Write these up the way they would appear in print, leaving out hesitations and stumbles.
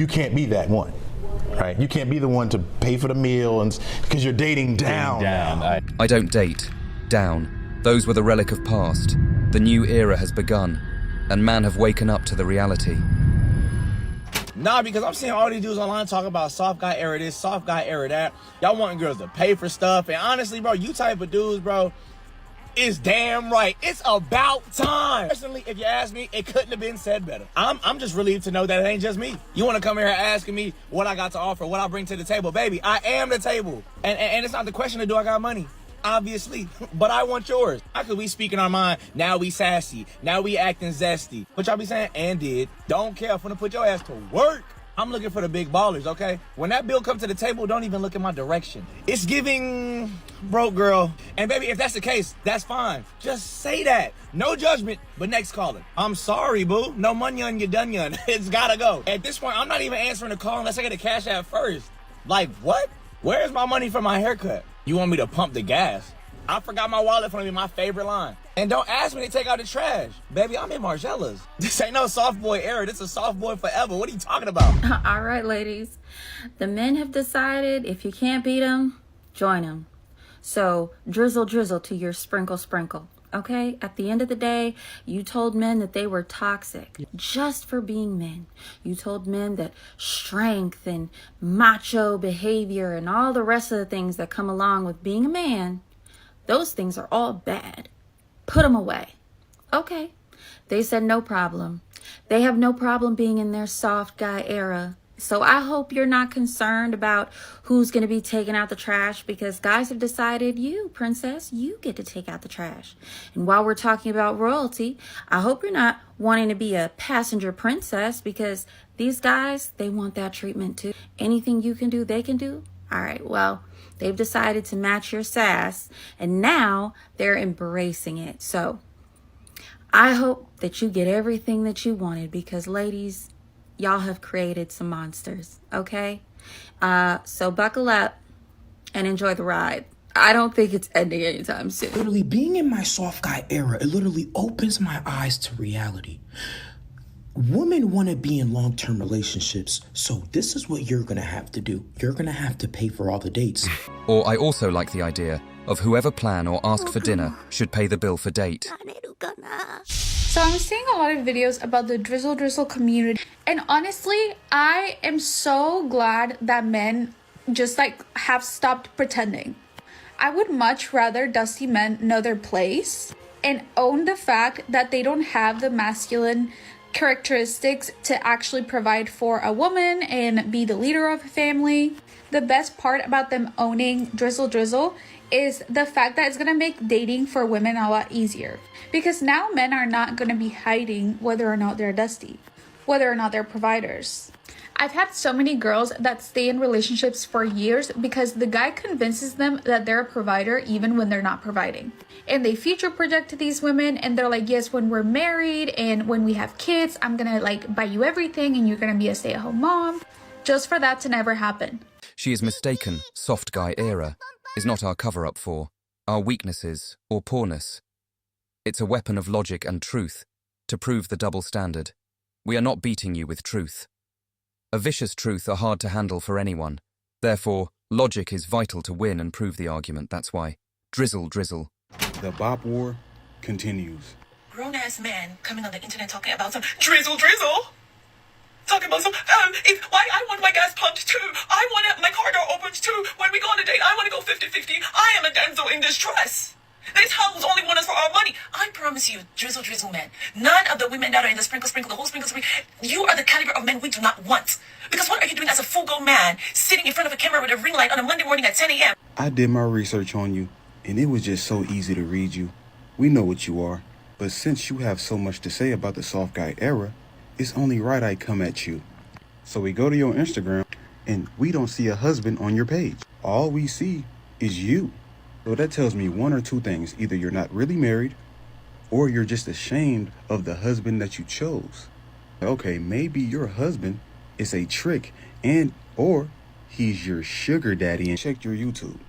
you can't be that one, right? You can't be the one to pay for the meal and because you're dating down. I don't date. Down. Those were the relic of past. The new era has begun, and man have waken up to the reality. Nah, because I'm seeing all these dudes online talk about soft guy era this, soft guy era that. Y'all wanting girls to pay for stuff. And honestly, bro, you type of dudes, bro, is damn right. It's about time. Personally, if you ask me, it couldn't have been said better. I'm just relieved to know that it ain't just me. You want to come here asking me what I got to offer, what I bring to the table. Baby, I am the table. And it's not the question of do I got money? Obviously, but I want yours. How could we speak in our mind? Now we sassy. Now we acting zesty. What y'all be saying? And did. Don't care. I'm gonna put your ass to work. I'm looking for the big ballers, okay? When that bill comes to the table, don't even look in my direction. It's giving broke girl. And baby, if that's the case, that's fine. Just say that. No judgment, but next caller. I'm sorry, boo. No money on your dunion. It's gotta go. At this point, I'm not even answering the call unless I get a cash app first. Like, what? Where's my money for my haircut? You want me to pump the gas? I forgot my wallet for me, my favorite line. And don't ask me to take out the trash. Baby, I'm in Margiela's. This ain't no soft boy era. This is soft boy forever. What are you talking about? All right, ladies. The men have decided if you can't beat them, join them. So drizzle, drizzle to your sprinkle, sprinkle. Okay? At the end of the day, you told men that they were toxic just for being men. You told men that strength and macho behavior and all the rest of the things that come along with being a man, those things are all bad. Put them away. Okay. They said no problem. They have no problem being in their soft guy era. So I hope you're not concerned about who's going to be taking out the trash, because guys have decided you, princess, you get to take out the trash. And while we're talking about royalty, I hope you're not wanting to be a passenger princess, because these guys, they want that treatment too. Anything you can do, they can do. All right, well, they've decided to match your sass, and now they're embracing it. So I hope that you get everything that you wanted, because ladies, y'all have created some monsters, okay? So buckle up and enjoy the ride. I don't think it's ending anytime soon. Literally, being in my soft guy era, it literally opens my eyes to reality. Women want to be in long-term relationships, so this is what you're going to have to do. You're going to have to pay for all the dates. Or I also like the idea of whoever plan or ask for dinner should pay the bill for date. So I'm seeing a lot of videos about the Drizzle Drizzle community, and honestly, I am so glad that men just have stopped pretending. I would much rather dusty men know their place and own the fact that they don't have the masculine characteristics to actually provide for a woman and be the leader of a family. The best part about them owning Drizzle Drizzle is the fact that it's going to make dating for women a lot easier, because now men are not going to be hiding whether or not they're dusty, whether or not they're providers. I've had so many girls that stay in relationships for years because the guy convinces them that they're a provider even when they're not providing. And they future project to these women, and they're like, yes, when we're married and when we have kids, I'm gonna buy you everything and you're gonna be a stay-at-home mom, just for that to never happen. She is mistaken. Soft guy era is not our cover-up for our weaknesses or poorness. It's a weapon of logic and truth to prove the double standard. We are not beating you with truth. A vicious truth are hard to handle for anyone. Therefore, logic is vital to win and prove the argument. That's why. Drizzle, drizzle. The bop war continues. Grown-ass man coming on the internet talking about some drizzle drizzle. Talking about some, why I want my gas pumped too. I want my car door opened too. When we go on a date, I want to go 50-50. I am a damsel in distress. These hoes only want us for our money. I promise you, drizzle drizzle man, none of the women that are in the sprinkle sprinkle, the whole sprinkle sprinkle, you are the caliber of men we do not want. Because what are you doing as a full-grown man sitting in front of a camera with a ring light on a Monday morning at 10 a.m.? I did my research on you, and it was just so easy to read you. We know what you are, but since you have so much to say about the soft guy era, it's only right I come at you. So we go to your Instagram, and we don't see a husband on your page. All we see is you. So that tells me one or two things. Either you're not really married, or you're just ashamed of the husband that you chose. Okay, maybe your husband is a trick, or he's your sugar daddy. And check your YouTube,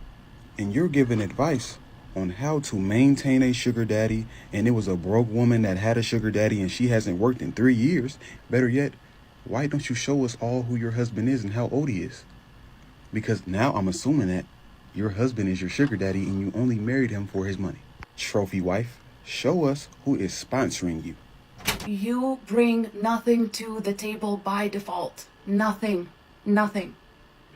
and you're giving advice on how to maintain a sugar daddy, and it was a broke woman that had a sugar daddy and she hasn't worked in 3 years. Better yet, why don't you show us all who your husband is and how old he is? Because now I'm assuming that your husband is your sugar daddy and you only married him for his money. Trophy wife, show us who is sponsoring you. You bring nothing to the table by default. Nothing. Nothing.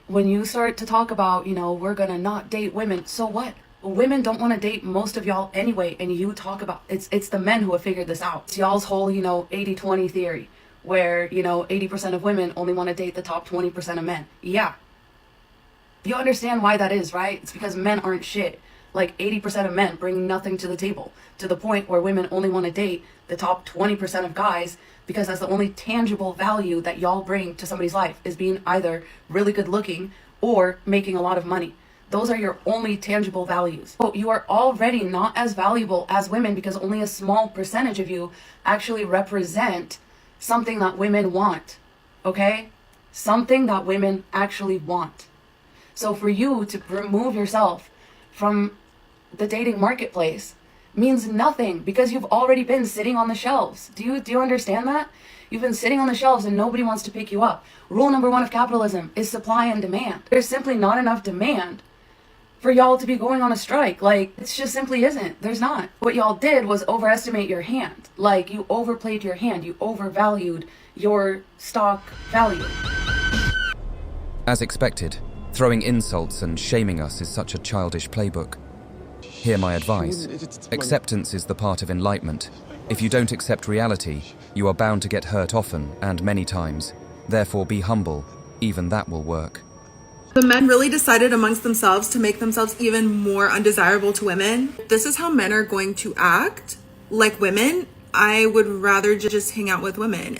When you start to talk about, we're gonna not date women, so what? Women don't want to date most of y'all anyway, and you talk about it's the men who have figured this out. It's y'all's whole 80-20 theory, where 80% of women only want to date the top 20% of men. Yeah, you understand why that is, right? It's because men aren't shit. Like 80% of men bring nothing to the table, to the point where women only want to date the top 20% of guys, because that's the only tangible value that y'all bring to somebody's life, is being either really good looking or making a lot of money. Those are your only tangible values. So you are already not as valuable as women, because only a small percentage of you actually represent something that women want, okay? Something that women actually want. So for you to remove yourself from the dating marketplace means nothing, because you've already been sitting on the shelves. Do you understand that? You've been sitting on the shelves and nobody wants to pick you up. Rule number 1 of capitalism is supply and demand. There's simply not enough demand for y'all to be going on a strike. Like, it just simply isn't. There's not. What y'all did was overestimate your hand. Like, you overplayed your hand. You overvalued your stock value. As expected, throwing insults and shaming us is such a childish playbook. Hear my advice. Acceptance is the part of enlightenment. If you don't accept reality, you are bound to get hurt often and many times. Therefore, be humble. Even that will work. The men really decided amongst themselves to make themselves even more undesirable to women. This is how men are going to act like women. I would rather just hang out with women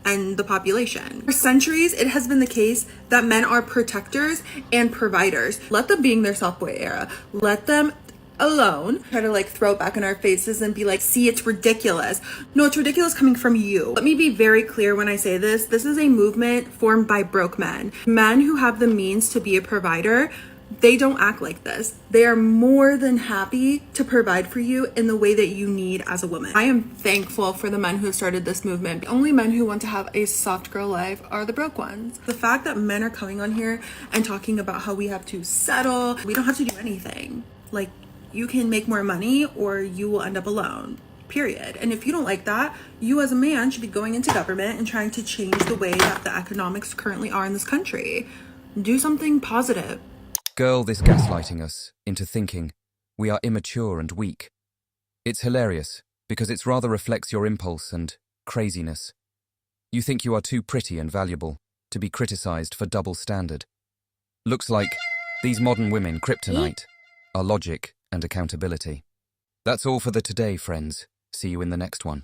and the population. For centuries, it has been the case that men are protectors and providers. Let them be in their soft boy era. Let them alone. Try to throw it back in our faces and be like, see, it's ridiculous. No, it's ridiculous coming from you. Let me be very clear when I say this. This is a movement formed by broke men. Men who have the means to be a provider. They don't act like this. They are more than happy to provide for you in the way that you need as a woman. I am thankful for the men who started this movement. The only men who want to have a soft girl life are the broke ones. The fact that men are coming on here and talking about how we have to settle, we don't have to do anything. You can make more money or you will end up alone, period. And if you don't like that, you as a man should be going into government and trying to change the way that the economics currently are in this country. Do something positive. Girl, this gaslighting us into thinking we are immature and weak. It's hilarious because it rather reflects your impulse and craziness. You think you are too pretty and valuable to be criticized for double standard. Looks like these modern women kryptonite are logic and accountability. That's all for the today, friends. See you in the next one.